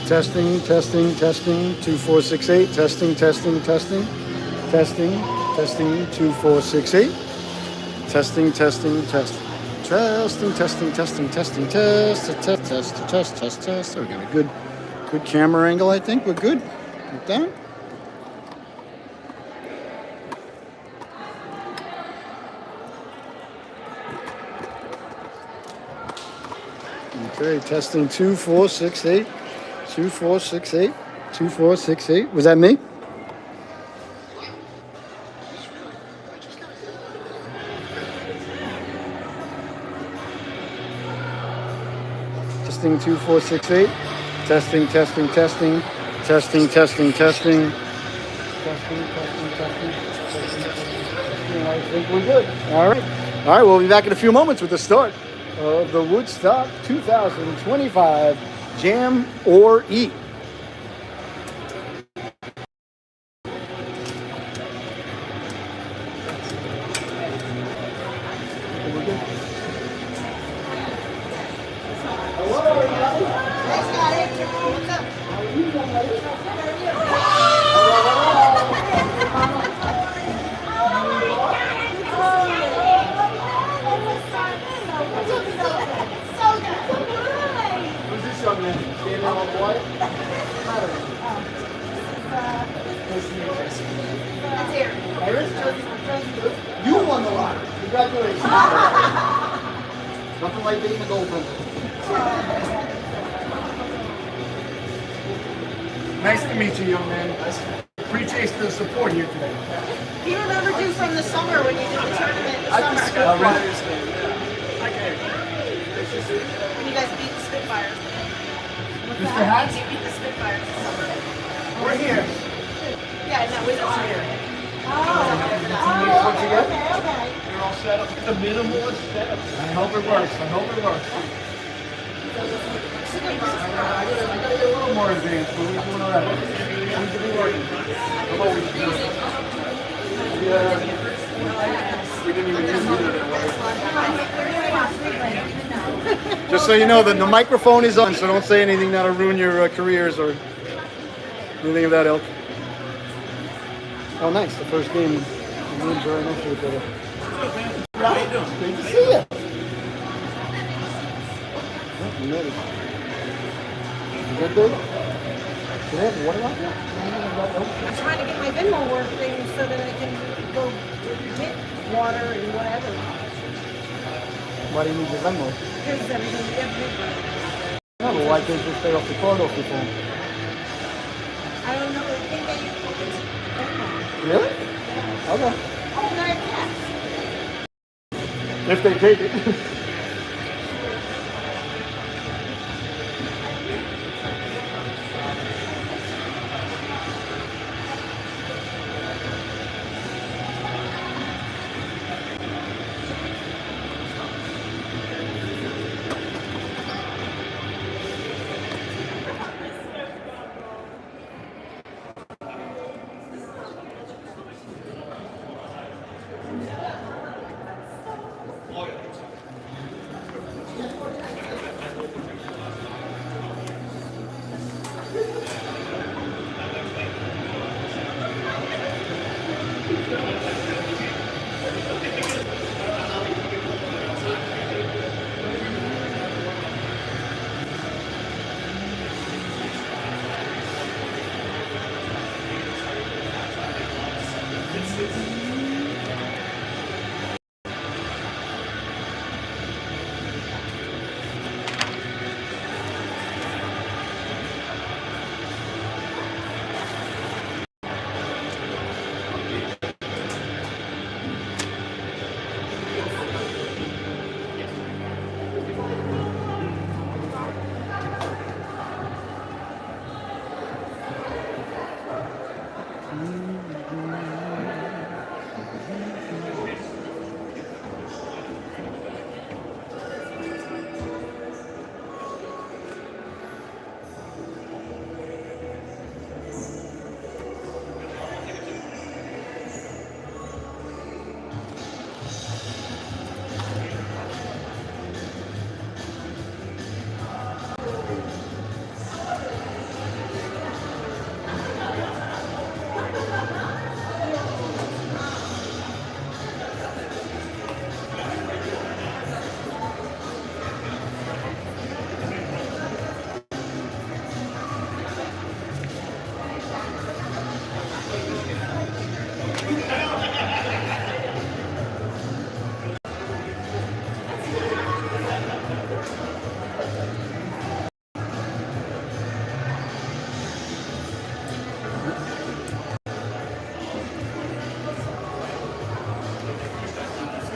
Testing, testing, testing, 2468. Testing, testing, testing. Testing, testing, 2468. Testing, testing, testing. Testing, testing, testing, testing, test. So we got a good camera angle, I think. We're good. Like that. Okay, testing 2468. 2468. 2468. Was that me? Testing 2468. Testing, testing, testing. Testing, testing, testing. Testing. I think we're good. All right. All right, we'll be back in a few moments with the start of the Woodstock 2025 Jam or Eat. You won the lottery. Congratulations. Nothing like being a goldfish. Nice to meet you, young man. Appreciate the support here today. He remembered you from the summer when you did the tournament in the summer. When you guys beat the Spitfires. Mr. Hatch? You beat the Spitfires this summer. We're here. Yeah, no, we're not here. Once again? Okay. You're all set up. The minimalist setup. I hope it works. I gotta get a little more advanced, but we're doing all right. Seems to be working. I'm always doing it. We didn't even use it. Just so you know, the microphone is on, so don't say anything that'll ruin your careers or anything of that ilk. Oh, nice. The first game. The names are right next to each other. How you doing? Great to see you. You made it. Good, dude? Do they have water out there? I'm trying to get my Venmo working so that I can go get water and whatever. Why do you need your Venmo? Because everything. No, but why can't you stay off the card off your phone? I don't know. I think they use Venmo. Really? Okay. Oh, and I have cash. If they take it.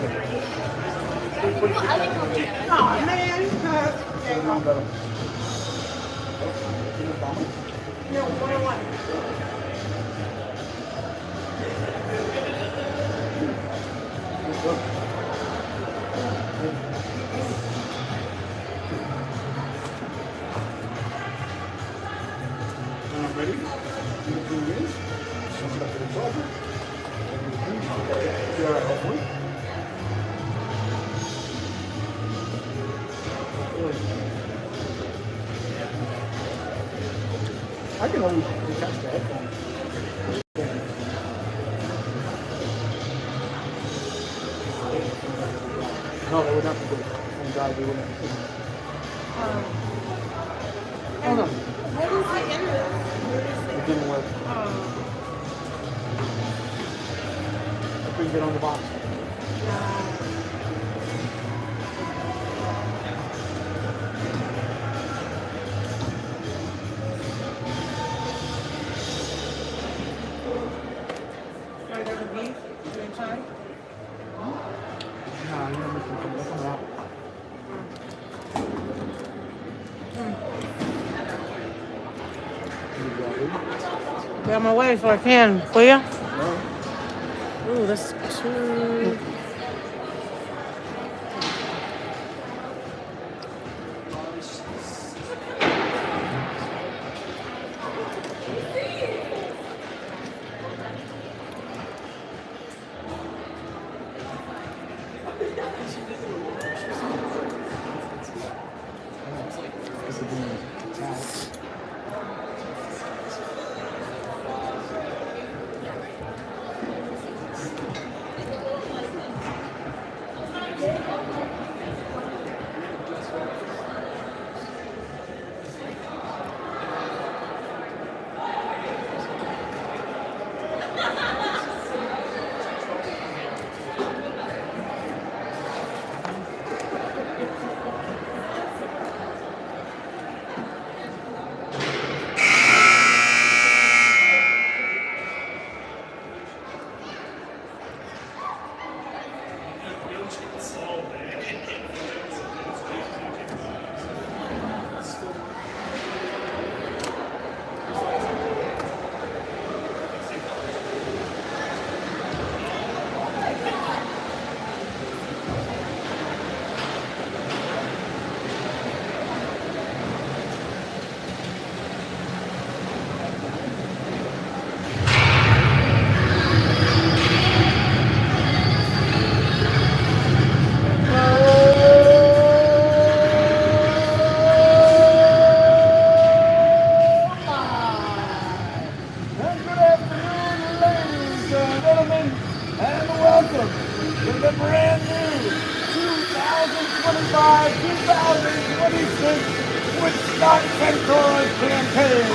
Oh, man. No, 101. I'm ready. Hopefully. I can only detach the headphones. No, they would not be good. Thank God we wouldn't. Oh no, What is the end of this? it didn't work. I couldn't get on the box. Should I go to beef? Should I try? No, you're missing something. That's not out. Get out my way so I can, will ya? Ooh, that's too... And welcome to the brand new 2025-2026 Woodstock Centaurs campaign.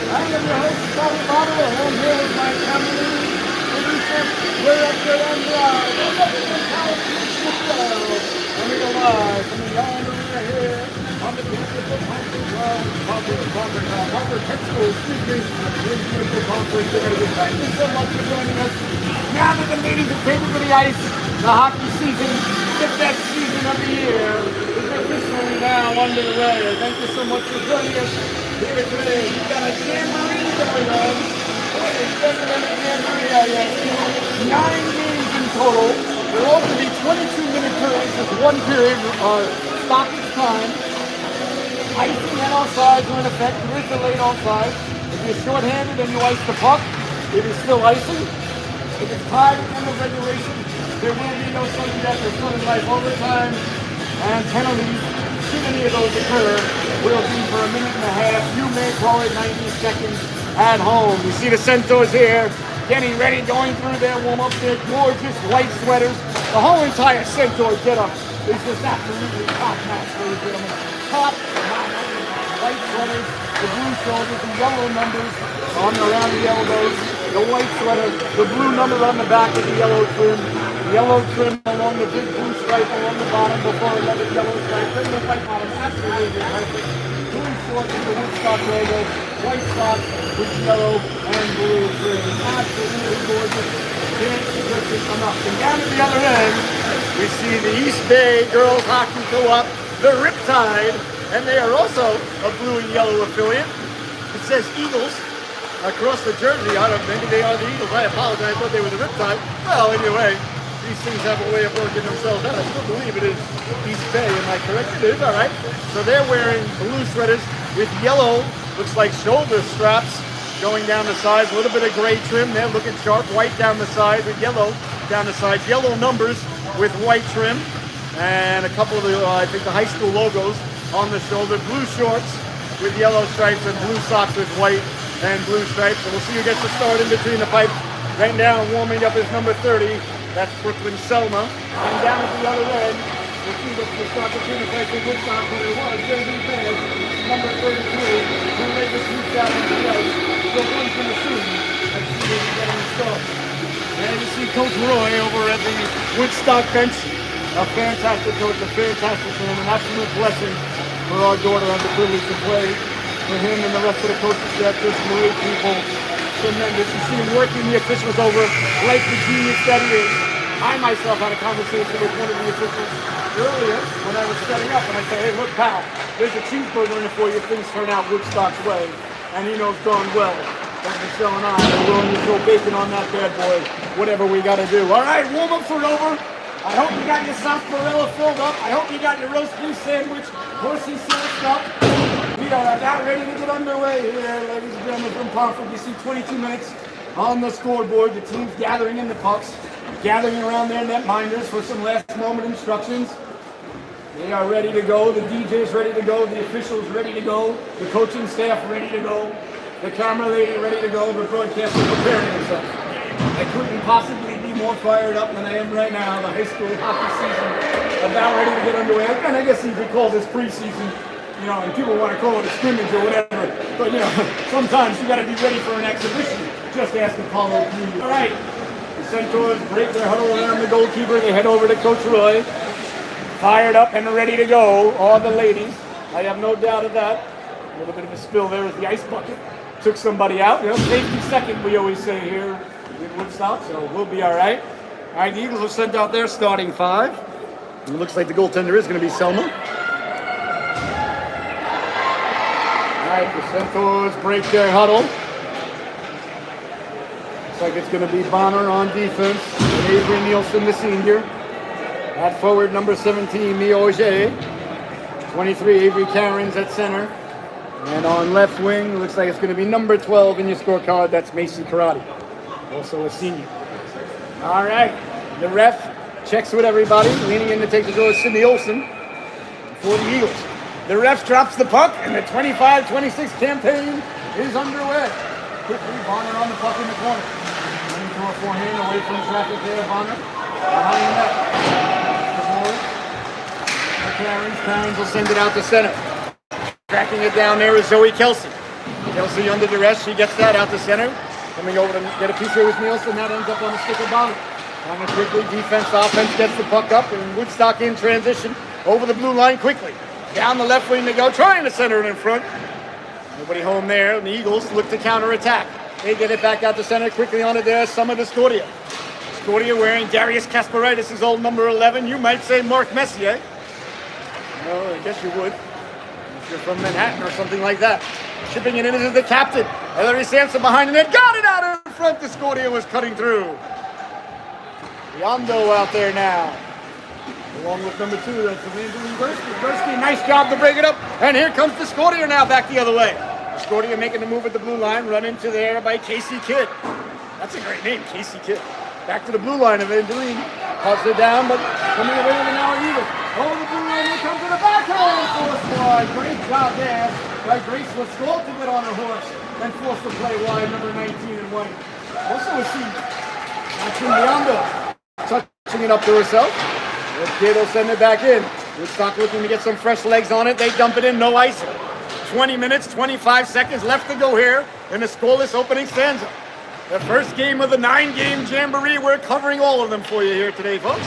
I am your host, Scotty Bottle, and I'm here with my family, producer, director, and live. Welcome to the California Studio. And we go live from the yard arena here on the campus of Harvard Tech School, excuse me, in beautiful Concord, Connecticut. Thank you so much for joining us. Now that the ladies have taken to the ice, the hockey season, the best season of the year, is officially now underway. Thank you so much for joining us here today. We've got a jamboree going on. Boy, it's better than a jamboree, yes. 9 games in total. They're all going to be 22-minute periods, just one period, stoppage time. Icing and offsides are in effect. There is delayed offsides. If you're shorthanded and you ice the puck, it is still icing. If it's tied at the end of regulation, there will be no sudden death or sudden life overtime, and penalties, should any of those occur, will be for a minute and a half. You may call it 90 seconds at home. You see the Centaurs here, getting ready, going through their warm-up, their gorgeous white sweaters. The whole entire Centaur get-up is just absolutely top-notch, ladies and gentlemen. Top-notch. White sweaters, the blue shoulders, the yellow numbers on around the elbows, the white sweater, the blue number on the back with the yellow trim along the big blue stripe along the bottom before another yellow stripe, then the white bottom, absolutely perfect. Blue shorts with the Woodstock logo, white socks with yellow and blue trim, absolutely gorgeous. Can't listen enough. And down at the other end, We see the East Bay girls hockey co-op, the Riptide, and they are also a blue and yellow affiliate. It says Eagles across the jersey. I don't know, maybe they are the Eagles. I apologize, I thought they were the Riptide. Well, anyway, these things have a way of working themselves out. I still believe it is East Bay. Am I correct? It is, all right. So they're wearing blue sweaters with yellow, looks like shoulder straps going down the sides. A little bit of gray trim there, looking sharp. White down the sides with yellow down the sides. Yellow numbers with white trim. And a couple of the, I think the high school logos on the shoulder. Blue shorts with yellow stripes and blue socks with white and blue stripes. And we'll see who gets the start in between the pipes. Right now, warming up is number 30. That's Brooklyn Selma. And down at the other end, we'll see what's the start between the pipes in Woodstock, but it was Jersey Bears, number 33, who made the sweep down in the ice. So one from the scene. Let's see who's getting the start. And you see Coach Roy over at the Woodstock bench. A fantastic coach, a fantastic man, an absolute blessing for our daughter and the privilege to play for him and the rest of the coaching staff. Just great people, tremendous. You see him working the officials over like the genius that he is. I myself had a conversation with one of the officials earlier when I was setting up, and I said, hey, look, pal, there's a cheeseburger in it for you if things turn out Woodstock's way. And he knows darn well that Michelle and I are willing to throw bacon on that bad boy, whatever we got to do. All right, warm-ups are over. I hope you got your sarsaparilla filled up. I hope you got your roast beef sandwich, horsey sauced up. We are about ready to get underway here, ladies and gentlemen, from Pomfret. You see 22 minutes on the scoreboard. The team's gathering in the pucks, gathering around their netminders for some last moment instructions. They are ready to go. The DJ's ready to go. The officials ready to go. The coaching staff ready to go. The camera lady ready to go. The broadcaster preparing himself. I couldn't possibly be more fired up than I am right now. The high school hockey season about ready to get underway. And I guess you could call this preseason, you know, and people want to call it a scrimmage or whatever. But, you know, sometimes you got to be ready for an exhibition. Just ask Apollo Creed. All right. The Centaurs break their huddle around the goalkeeper. They head over to Coach Roy. Fired up and ready to go. All the ladies. I have no doubt of that. A little bit of a spill there with the ice bucket. Took somebody out. You know, safety second, we always say here in Woodstock, so we'll be all right. All right, the Eagles have sent out their starting five. It looks like the goaltender is going to be Selma. All right, the Centaurs break their huddle. Looks like it's going to be Bonner on defense. And Avery Nielsen, the senior. At forward, number 17, Mio Auger. 23, Avery Cairns at center. And on left wing, looks like it's going to be number 12 in your scorecard. That's Macy Karate, also a senior. All right, the ref checks with everybody. Leaning in to take the goal is Sydney Olsen for the Eagles. The ref drops the puck, and the 25-26 campaign is underway. Quickly, Bonner on the puck in the corner. Running to a forehand away from traffic there, Bonner. Behind the net. Cairns will send it out to center. Tracking it down there is Zoe Kelsey. Kelsey under duress, she gets that out to center. Coming over to get a piece here with Nielsen, that ends up on the stick of Bonner. Bonner quickly, defense, offense gets the puck up, and Woodstock in transition over the blue line quickly. Down the left wing they go, trying to center it in front. Nobody home there, and the Eagles look to counterattack. They get it back out to center, quickly on it there, Summer Discordia. Discordia wearing Darius Kasparaitis' old number 11. You might say Mark Messier. No, I guess you would. If you're from Manhattan or something like that. Chipping it in is the captain. Ellery Sampson behind the net. Got it out in front. Discordia was cutting through. Yondo out there now. Along with number 2, that's Evangeline Gursky. Gursky, nice job to break it up. And here comes Discordia now back the other way. Discordia making the move at the blue line. Run into there by Casey Kidd. That's a great name, Casey Kidd. Back to the blue line, Evangeline. Cuts it down, but coming away with an hour Eagle. Over the blue line, here comes to the backhand. Forced wide. Great job there by Grace Lascaux to get on her horse and force the play wide, number 19 in white. Also a seat. That's Yondo. Touching it up to herself. The kid will send it back in. Woodstock looking to get some fresh legs on it. They dump it in, no icing. 20 minutes, 25 seconds left to go here in the scoreless opening stanza. The first game of the 9-game jamboree. We're covering all of them for you here today, folks.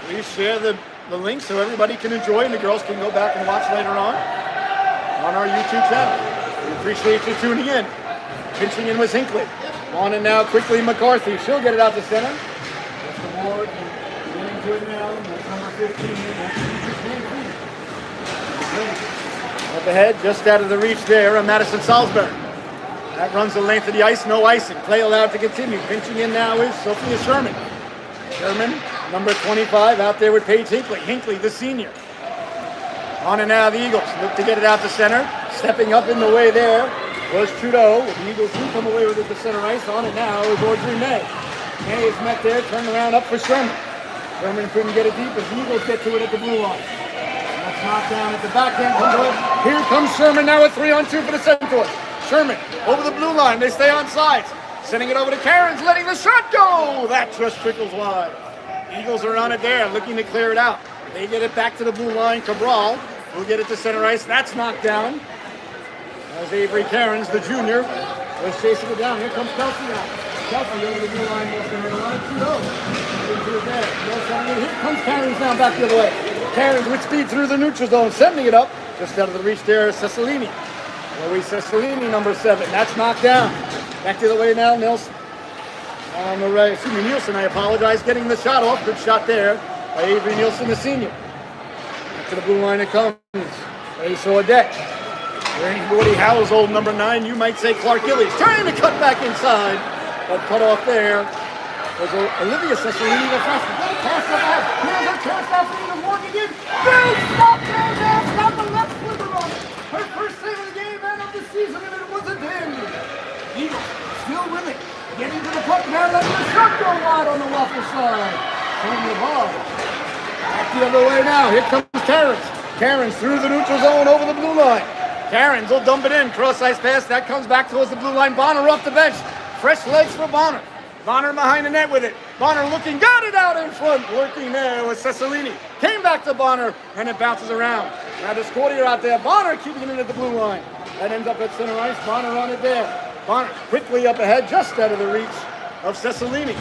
Please share the link so everybody can enjoy, and the girls can go back and watch later on our YouTube channel. We appreciate you tuning in. Pinching in was Hinckley. On and now quickly McCarthy. She'll get it out to center. Just the board. to it now. That's number 15. Up ahead, just out of the reach there, Madison Salisbury. That runs the length of the ice, no icing. Play allowed to continue. Pinching in now is Sophia Sherman. Sherman, number 25, out there with Paige Hinckley. Hinckley, the senior. On and now the Eagles. Look to get it out to center. Stepping up in the way there was Trudeau. The Eagles do come away with it to center ice. On it now is Audrey May. May is met there, turned around up for Sherman. Sherman couldn't get it deep as the Eagles get to it at the blue line. That's knocked down at the backhand. Here comes Sherman now with 3-on-2 for the Centaurs. Sherman over the blue line. They stay on sides. Sending it over to Cairns, letting the shot go. That just trickles wide. Eagles are on it there, looking to clear it out. They get it back to the blue line. Cabral will get it to center ice. That's knocked down. As Avery Cairns, the junior, was chasing it down. Here comes Kelsey now. Kelsey over the blue line. Most of her line. 2-0. Into it there. Here comes Cairns now back the other way. Cairns with speed through the neutral zone, sending it up. Just out of the reach there is Cecilini. Louis Cecilini, number 7. That's knocked down. Back the other way now, Nielsen. On the right, Nielsen, I apologize, getting the shot off. Good shot there by Avery Nielsen, the senior. Back to the blue line it comes. Ace Odette. Wearing Woody Howell's old number 9, you might say Clark Gillies. Trying to cut back inside, but cut off there was Olivia Cecilini, the freshman. Pass up ahead. Here's a pass out for the Morgan again. Big stop there, man. Stop the left flipper on it. Her first save of the game and of the season, and it was a dandy. Eagles still with it. Getting to the puck now, letting the shot go wide on the waffle side. Turning the ball. Back the other way now. Here comes Cairns. Cairns through the neutral zone over the blue line. Cairns will dump it in. Cross-ice pass. That comes back towards the blue line. Bonner off the bench. Fresh legs for Bonner. Bonner behind the net with it. Bonner looking. Got it out in front. Working there with Cecilini. Came back to Bonner, and it bounces around. Now the Scortier out there. Bonner keeping it at the blue line. That ends up at center ice. Bonner on it there. Bonner quickly up ahead, just out of the reach of Cecilini.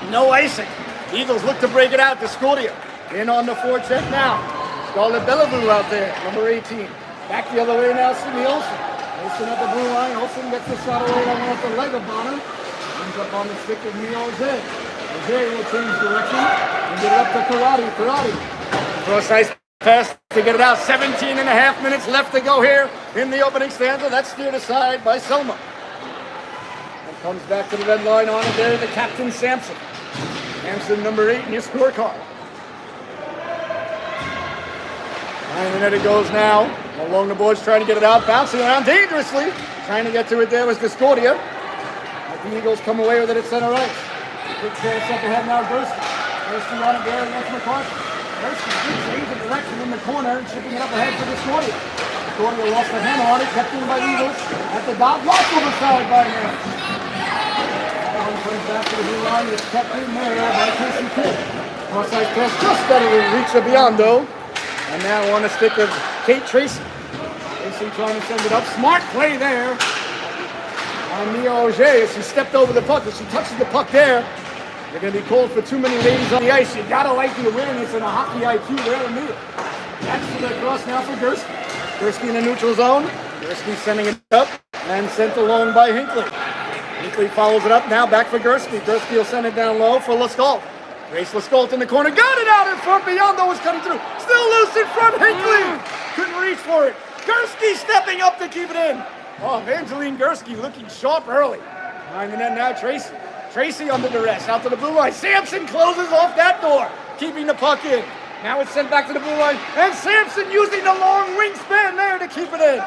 No icing. Eagles look to break it out to Scortier. In on the forecheck now. Scarlett Bellevue out there, number 18. Back the other way now, Sydney Olsen. Olsen at the blue line. Olsen gets the shot away on off the leg of Bonner. Ends up on the stick of Mia Ojay. Ojay will change direction and get it up to Karate. Karate. Cross-ice pass to get it out. 17 and a half minutes left to go here in the opening stanza. That's steered aside by Selma. And comes back to the red line on it there, the captain Sampson. Sampson, number 8 in your scorecard. And the net it goes now. Along the boards trying to get it out. Bouncing around dangerously. Trying to get to it there was Discordia. The Eagles come away with it at center ice. Quick pass up ahead now, Gursky. Gursky on it there against McCarthy. Gursky good change of direction in the corner and shipping it up ahead for Discordia. Discordia lost the hammer on it, kept in by the Eagles. At the dot, lost overside by Nance. That one comes back to the blue line. It's kept in there by Casey Kidd. Cross-ice pass just out of the reach of Biondo. And now on the stick of Kate Tracy. Tracy trying to send it up. Smart play there on Mia Auger as she stepped over the puck. As she touches the puck there, they're going to be called for too many ladies on the ice. You got to like the awareness and a hockey IQ there in the That's to the cross now for Gursky. Gursky in the neutral zone. Gursky sending it up and sent along by Hinckley. Hinckley follows it up now, back for Gursky. Gursky will send it down low for Lescault. Grace Lescault in the corner, got it out in front. Biondo was cutting through. Still loose in front. Hinckley couldn't reach for it. Gursky stepping up to keep it in. Oh, Evangeline Gursky looking sharp early. Behind the net now, Tracy. Tracy under duress, out to the blue line. Sampson closes off that door, keeping the puck in. Now it's sent back to the blue line, and Sampson using the long wingspan there to keep it in.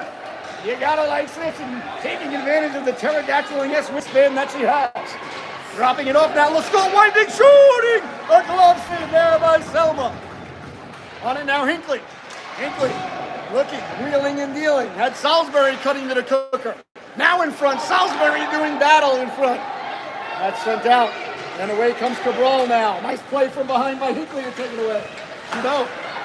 You gotta like Sampson taking advantage of the pterodactyl-esque wingspan that she has. Dropping it off now, Lescault winding, shooting! A glove save there by Selma. On it now, Hinckley. Hinckley looking, wheeling and dealing. Had Salisbury cutting to the cooker. Now in front, Salisbury doing battle in front. That's sent out. And away comes Cabral now. Nice play from behind by Hinckley to take it away. Trudeau,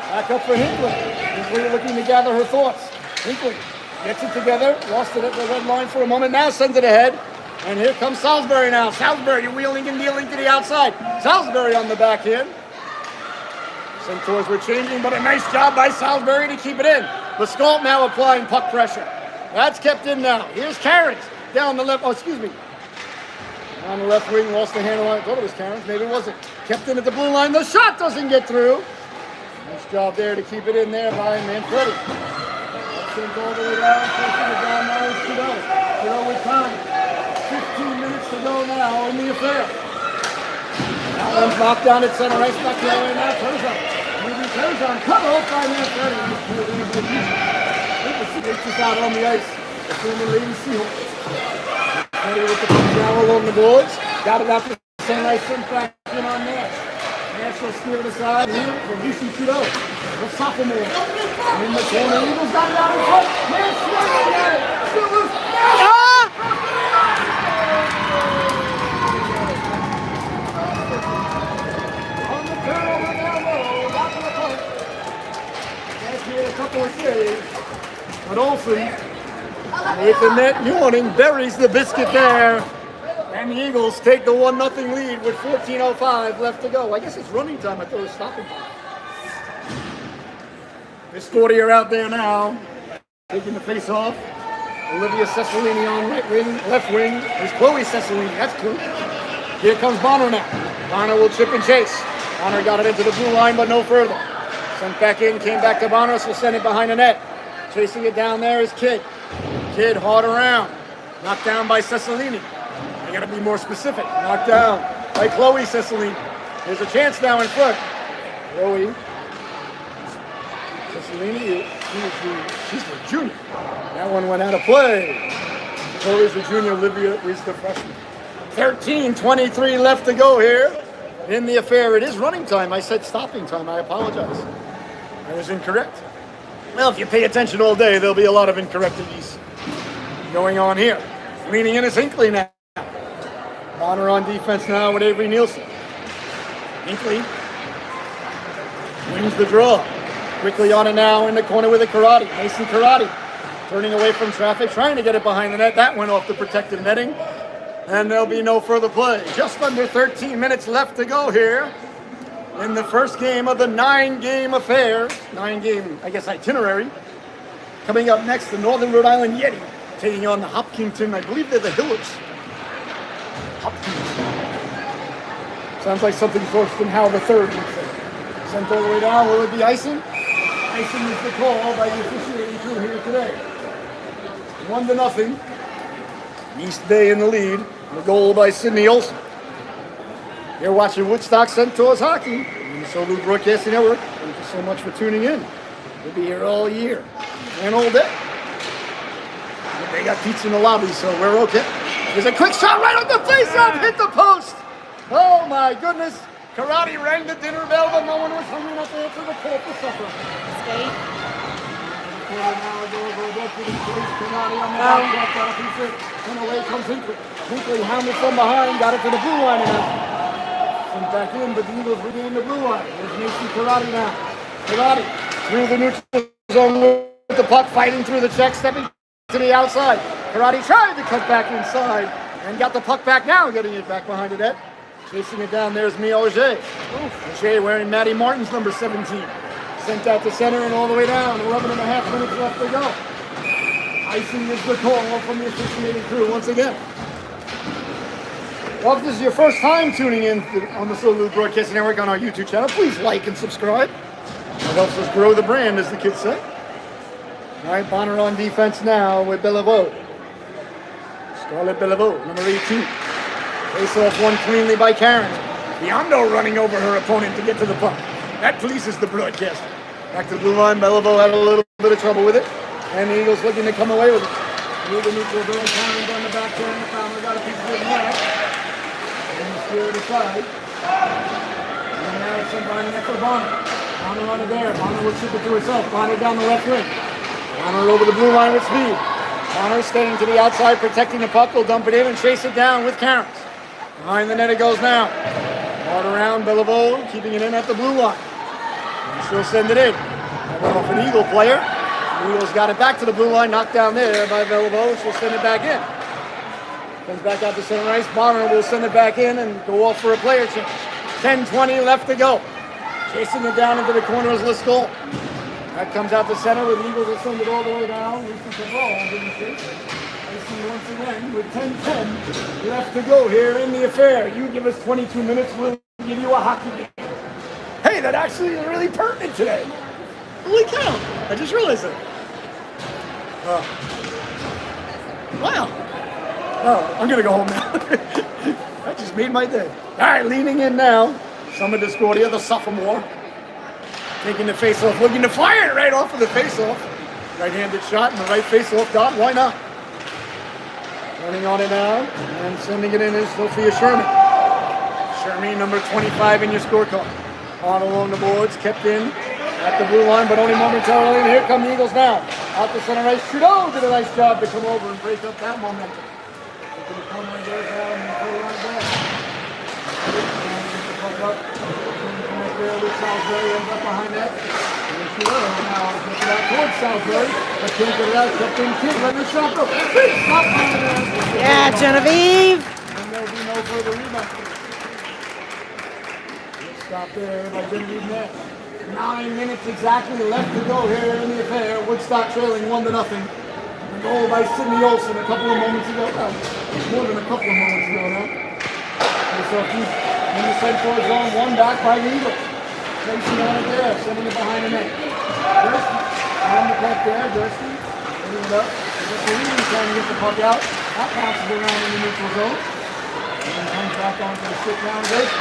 back up for Hinckley. Hinckley looking to gather her thoughts. Hinckley gets it together, lost it at the red line for a moment, now sends it ahead. And here comes Salisbury now. Salisbury wheeling and dealing to the outside. Salisbury on the back end. Centaurs were changing, but a nice job by Salisbury to keep it in. Lescault now applying puck pressure. That's kept in now. Here's Cairns down the left. Oh, excuse me. On the left wing, lost the handle on it. I thought it was Cairns. Maybe it wasn't. Kept in at the blue line. The shot doesn't get through. Nice job there to keep it in there by Manfredi. Sent all the way down. Chasing it down now is Trudeau. Trudeau with time. 15 minutes to go now in the affair. That one's knocked down at center ice. Back the other way now. Terzon. Moving Terzon. Cut off by Manfredi. It's just out on the ice. Between the Lady Seahawks. Manfredi with the puck down along the boards. Got it out to center ice. Sent back in on Nash. Nash will steer it aside here for Lucy Trudeau. The sophomore. In the corner. Eagles got it out in front. Nash swinging at it. Still loose. A couple of saves, but Olsen with the net yawning buries the biscuit there, and the Eagles take the 1-0 lead with 14:05 left to go. I guess it's running time. I thought it was stopping time. Vistordi out there now, taking the face off. Olivia Cessalini on right wing, left wing is Chloe Cessalini. That's cool. Here comes Bonner now. Bonner will chip and chase. Bonner got it into the blue line, but no further. Sent back in, came back to Bonner, so send it behind the net. Chasing it down there is Kidd. Kidd hard around. Knocked down by Cessalini. I gotta be more specific. Knocked down by Chloe Cessalini. There's a chance now in front. Chloe Cessalini, she's the junior. That one went out of play. Chloe's the junior, Olivia is the freshman. 13:23 left to go here in the affair. It is running time. I said stopping time. I apologize. I was incorrect. Well, if you pay attention all day, there'll be a lot of incorrectities going on here. Leaning in is Hinckley now. Bonner on defense now with Avery Nielsen. Hinckley wins the draw. Quickly on it now in the corner with a Karate. Mason Karate turning away from traffic, trying to get it behind the net. That went off the protected netting. And there'll be no further play. Just under 13 minutes left to go here in the first game of the 9-game affair. 9-game, I guess, itinerary. Coming up next, the Northern Rhode Island Yeti taking on the Hopkinton. I believe they're the Hillers. Hopkinton. Sounds like something Thorsten Howe the third would say. Sent all the way down. Will it be icing? Icing is the call by the officiating crew here today. 1-0. East Bay in the lead. The goal by Sidney Olsen. You're watching Woodstock Centaurs hockey on the Solu Broadcasting Network. Thank you so much for tuning in. We'll be here all year and all day. But they got pizza in the lobby, so we're okay. There's a quick shot right on the face-off, hit the post. Oh my goodness. Karate rang the dinner bell, but no one was hungry enough to answer the call for supper. Skate. And away comes Hinckley. Hinckley hounded from behind, got it to the blue line now. Sent back in, but the Eagles regain the blue line. There's Mason Karate now. Karate through the neutral zone with the puck, fighting through the check, stepping to the outside. Karate tried to cut back inside and got the puck back now, getting it back behind the net. Chasing it down, there's Mia Auger. Auger wearing Maddie Martin's number 17. Sent out to center and all the way down. 11.5 minutes left to go. Icing is the call from the officiating crew once again. Well, if this is your first time tuning in on the Solu Broadcasting Network on our YouTube channel, please like and subscribe. That helps us grow the brand, as the kids say. All right, Bonner on defense now with Beliveau. Scarlett Beliveau, number 18. Face off one cleanly by Karen. Biondo running over her opponent to get to the puck. That pleases the broadcaster. Back to the blue line. Beliveau had a little bit of trouble with it. And the Eagles looking to come away with it. Through the neutral zone, Karen on the back turn. The Fowler got a piece of it net. And the spirit aside. And now it's sent by net for Bonner. Bonner on it there. Bonner will chip it to herself. Bonner down the left wing. Bonner over the blue line with speed. Bonner staying to the outside, protecting the puck. Will dump it in and chase it down with Cairns. Behind the net it goes now. Hard around, Beliveau keeping it in at the blue line. And she'll send it in. That went off an Eagle player. The Eagles got it back to the blue line, knocked down there by Beliveau. She'll send it back in. Comes back out to center ice. Bonner will send it back in and go off for a player change. 10:20 left to go. Chasing it down into the corner is Liscol. That comes out to center with the Eagles will send it all the way down. Lucy Cabral didn't see. Icing once again with 10-10 left to go here in the affair. You give us 22 minutes, we'll give you a hockey game. Hey, that actually is really pertinent today. Holy cow, I just realized it. Wow. Oh, I'm gonna go home now. That just made my day. All right, leaning in now. Summer Discordia, the sophomore. Taking the face-off, looking to fire it right off of the face-off. Right-handed shot in the right face-off dot, why not? Running on it now, and sending it in is Sophia Sherman. Sherman, number 25 in your scorecard. On along the boards, kept in at the blue line, but only momentarily, and here come the Eagles now. Out the center ice, Trudeau did a nice job to come over and break up that momentum. Into the corner and goes out and the goal line there. Up. Connect there with Salisbury, ends up behind that. And Trudeau now gets it out towards Salisbury, but can't get it out, kept in Kid, letting the shot go. Stop behind there. Yeah, Genevieve. And there'll be no further rebound. Stop there by Genevieve Net. 9 minutes exactly left to go here in the affair. Woodstock trailing 1-0. A goal by Sydney Olsen a couple of moments ago. More than a couple of moments ago now. So deep in the Centaurs zone, one back by the Eagles. Tracy on it there, sending it behind the net. Dursky on the puck there. Dursky putting it up. Just trying to get the puck out. That bounces around in the neutral zone. And then comes back onto the stick down. Dursky.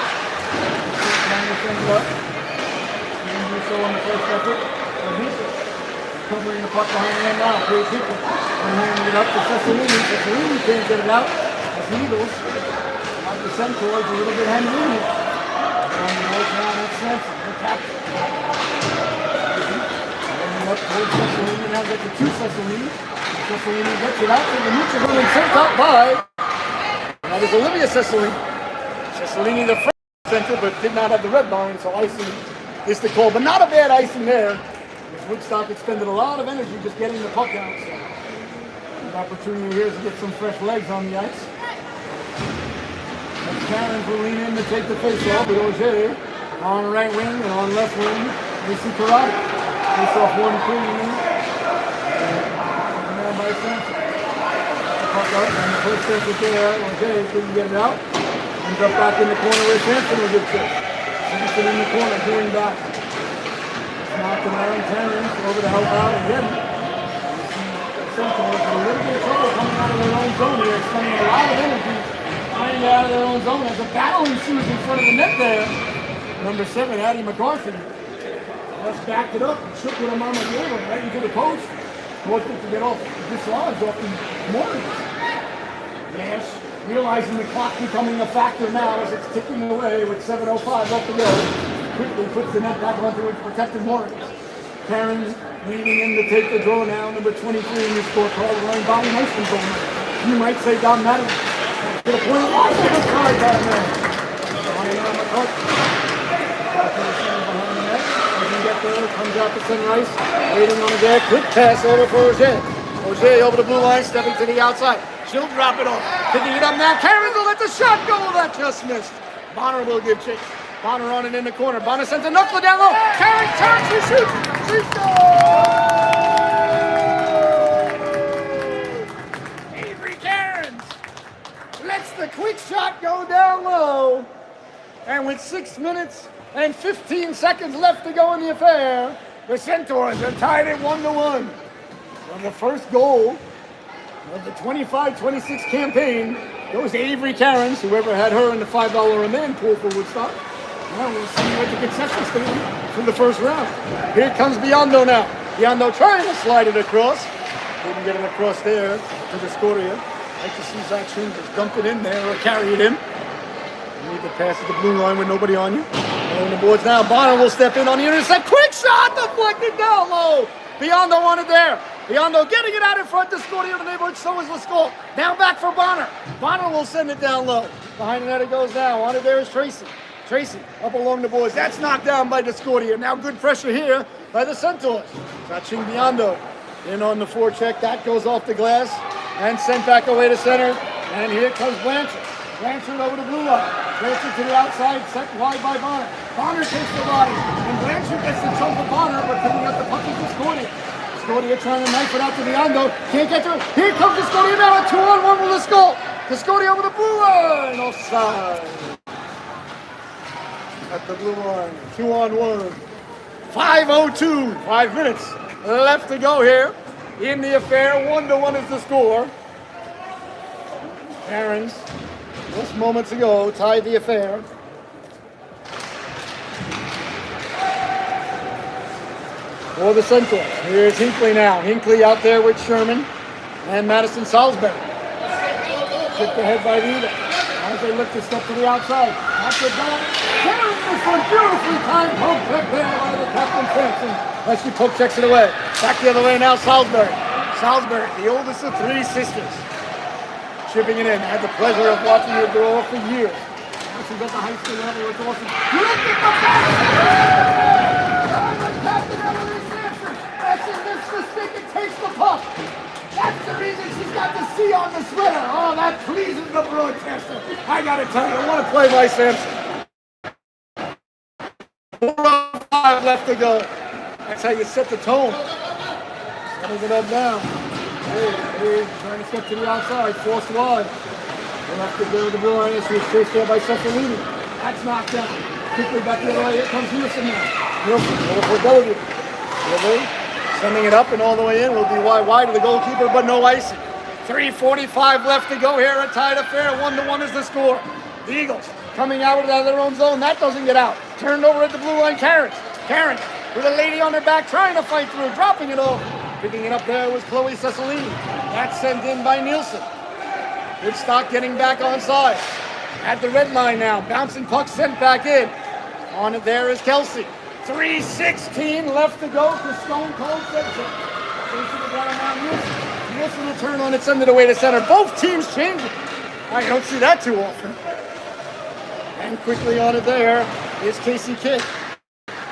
Trying to send it up. Didn't do so on the first effort. Covering the puck behind the net now. Pretty quickly. And handing it up to Cessalini. Cessalini can't get it out. As the Eagles. The Centaurs a little bit hemmed in here. On the north now, that's Samson, the captain. Bringing up towards Cessalini, now get to two Cessalini. Cessalini gets it out to the neutral zone and sent out by. That is Olivia Cessalini. Cessalini, the first center, but did not have the red line, so icing is the call. But not a bad icing there. Woodstock expended a lot of energy just getting the puck out. So the opportunity here is to get some fresh legs on the ice. Karen will lean in to take the face-off, but Auger on right wing and on left wing, we see Karate. Face-off 1-2. And now by Samson. The puck up, and the first step is there. Auger couldn't get it out. Ends up back in the corner where Samson will get it. Samson in the corner, doing back. Knocked around, Karen over to help out again. Centaurs with a little bit of trouble coming out of their own zone here, expending a lot of energy. Trying out of their own zone as a battle ensues in front of the net there. Number 7, Addie McCarthy. Just backed it up and shook with a mama gave him right into the post. Forced it to get off, dislodged off the Morris. Nash, realizing the clock becoming a factor now as it's ticking away with 7:05 left to go. Quickly puts the net back onto its protected Morris. Karen leaning in to take the draw now. Number 23 in the scorecard, running Bobby Mason going. You might say Don Madden. To the point off of the side back there. Behind McCarthy. Behind the net. Doesn't get there. Comes out to center ice. Waiting on the deck. Quick pass over for Auger. Auger over the blue line. Stepping to the outside. She'll drop it off. Picking it up now. Karen will let the shot go. That just missed. Bonner will give chase. Bonner on it in the corner. Bonner sends a knuckle down low. Karen turns. She shoots. She scores! Lets the quick shot go down low. And with 6 minutes and 15 seconds left to go in the affair, the Centaurs are tied at 1-1. On the first goal of the 25-26 campaign goes to Avery Cairns, whoever had her in the $5 a man pool for Woodstock. Now we'll see you at the concession stand for the first round. Here comes Biondo now. Biondo trying to slide it across. Couldn't get it across there to the Scoria. Like to see Zach Chambers dump it in there or carry it in. You need to pass at the blue line with nobody on you. On the boards now. Bonner will step in on the intercept. Quick shot deflected down low. Biondo on it there. Biondo getting it out in front to Scoria in the neighborhood. So is Lascaux. Now back for Bonner. Bonner will send it down low. Behind the net it goes now. On it there is Tracy. Tracy up along the boards. That's knocked down by Discordia. Now good pressure here by the Centaurs. Touching Biondo. In on the forecheck. That goes off the glass. And sent back away to center. And here comes Blanchard. Blanchard over the blue line. Blanchard to the outside, set wide by Bonner. Bonner takes the body. And Blanchard gets the chunk of Bonner, but picking up the puck is Discordia. Discordia trying to knife it out to Biondo. Can't get to it. Here comes Discordia now. A 2-on-1 with the skull. Discordia over the blue line. Offside. At the blue line. 2-on-1. 5:02. 5 minutes left to go here in the affair. 1-1 is the score. Aaron's just moments ago tied the affair. For the Centaurs. Here's Hinckley now. Hinckley out there with Sherman and Madison Salisbury. Tipped ahead by the Eagles. As they lift this up to the outside. After that, beautiful, beautifully timed poke check there by the Captain Sampson. As she poke checks it away. Back the other way now, Salisbury. Salisbury, the oldest of 3 sisters. Chipping it in. I had the pleasure of watching her grow up for years. Now she's at the high school level. It's awesome. Look at the Captain Emily Sampson. As she lifts the stick and takes the puck. That's the reason she's got the C on the sweater. Oh, that pleases the broadcaster. I gotta tell you, what a play by Sampson. 4:05 left to go. That's how you set the tone. Setting it up now. Hey, trying to step to the outside, forced wide. We'll have to go to the blue line. She was chased there by Cefalini. That's knocked down. Quickly back the other way. Here comes Nielsen now. Nielsen, over for Bellevue. Sending it up and all the way in. Will be wide to the goalkeeper, but no icing. 3:45 left to go here. A tied affair. 1-1 is the score. The Eagles coming out of their own zone. That doesn't get out. Turned over at the blue line. Karens with a lady on her back trying to fight through. Dropping it off. Picking it up there was Chloe Cecilini. That's sent in by Nielsen. Woodstock getting back on side. At the red line now. Bouncing puck sent back in. On it there is Kelsey. 3:16 left to go for Stone Cold Simpson. Nielsen will turn on it, send it away to center. Both teams changing. I don't see that too often. And quickly on it there is Casey Kidd.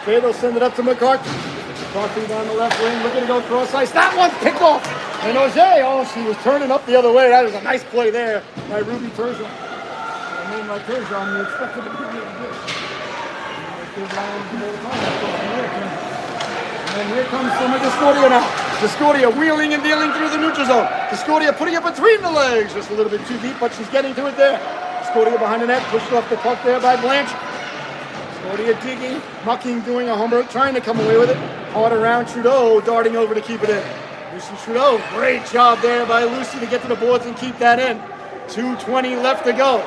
Kidd will send it up to McCarthy. McCarthy down the left wing, looking to go cross ice. That one's picked off. And Auger, she was turning up the other way. That was a nice play there by Ruby Turgeon. I mean, by Turgeon, you expected to be able to do it. And here comes some of Discordia now. Discordia wheeling and dealing through the neutral zone. Discordia putting it between the legs. Just a little bit too deep, but she's getting to it there. Discordia behind the net, pushed off the puck there by Blanchard. Discordia digging, mucking, doing a homework, trying to come away with it. Hard around Trudeau, darting over to keep it in. Lucy Trudeau, great job there by Lucy to get to the boards and keep that in. 2:20 left to go.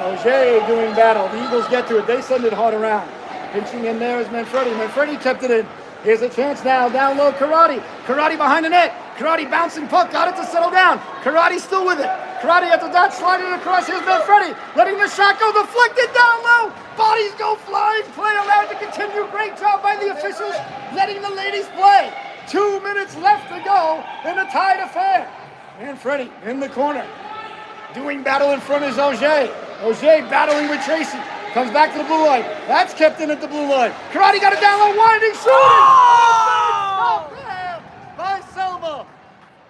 Auger doing battle. The Eagles get to it. They send it hard around. Pinching in there is Manfredi. Manfredi kept it in. Here's a chance now. Down low, Karate. Karate behind the net. Karate bouncing puck. Got it to settle down. Karate still with it. Karate at the dot, sliding across. Here's Manfredi. Letting the shot go. Deflected down low. Bodies go flying. Play allowed to continue. Great job by the officials. Letting the ladies play. 2 minutes left to go in a tied affair. Manfredi in the corner. Doing battle in front is Auger. Auger battling with Tracy. Comes back to the blue line. That's kept in at the blue line. Karate got it down low, winding, shooting! Oh! By Selma.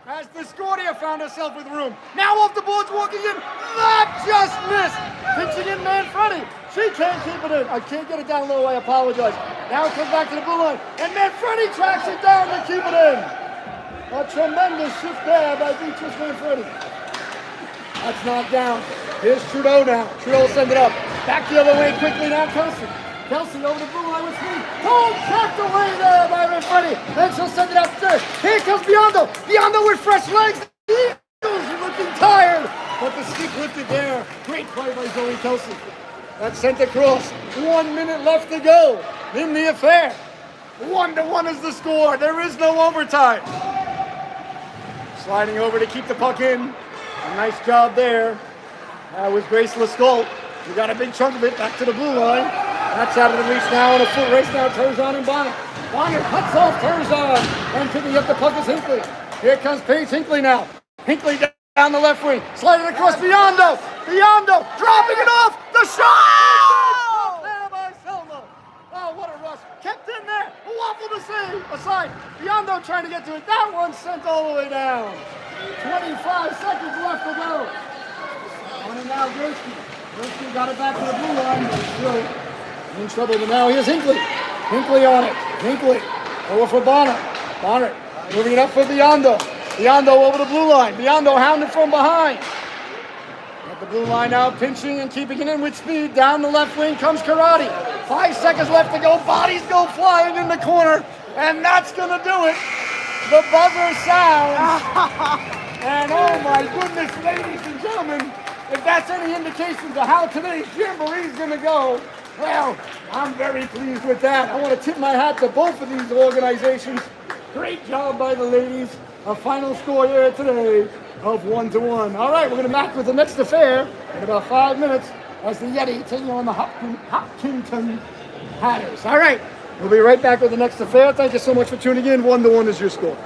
As Discordia found herself with room. Now off the boards, walking in. That just missed. Pinching in Manfredi. She can't keep it in. I can't get it down low, I apologize. Now it comes back to the blue line. And Manfredi tracks it down to keep it in. A tremendous shift there by Beatrice Manfredi. That's knocked down. Here's Trudeau now. Trudeau send it up. Back the other way quickly now, Kelsey. Kelsey over the blue line with speed. Hold checked away there by Manfredi. Then she'll send it upstairs. Here comes Biondo. Biondo with fresh legs. The Eagles are looking tired. But the stick lifted there. Great play by Zoe Kelsey. That's sent across. 1 minute left to go in the affair. 1-1 is the score. There is no overtime. Sliding over to keep the puck in. A nice job there. That was Grace Lascaux. We got a big chunk of it back to the blue line. That's out of the reach now in a foot race now. Turgeon and Bonner. Bonner cuts off Turgeon. And picking up the puck is Hinckley. Here comes Paige Hinckley now. Hinckley down the left wing. Sliding across Biondo. Biondo dropping it off. The shot! There by Selma. Oh, what a rush. Kept in there. Waffle to save. Aside. Biondo trying to get to it. That one sent all the way down. 25 seconds left to go. On it now, Gursky. Gursky got it back to the blue line, but still in trouble. But now here's Hinckley. Hinckley on it. Hinckley over for Bonner. Bonner Moving it up for Biondo. Biondo over the blue line. Biondo hounded from behind. At the blue line now, pinching and keeping it in with speed. Down the left wing comes Karate. 5 seconds left to go. Bodies go flying in the corner. And that's going to do it. The buzzer sounds. And oh my goodness, ladies and gentlemen, if that's any indication to how today's Jamboree is going to go, well, I'm very pleased with that. I want to tip my hat to both of these organizations. Great job by the ladies. A final score here today of 1-1. All right, we're going to back with the next affair in about 5 minutes as the Yeti taking on the Hopkinton Hatters. All right, we'll be right back with the next affair. Thank you so much for tuning in. 1-1 is your score.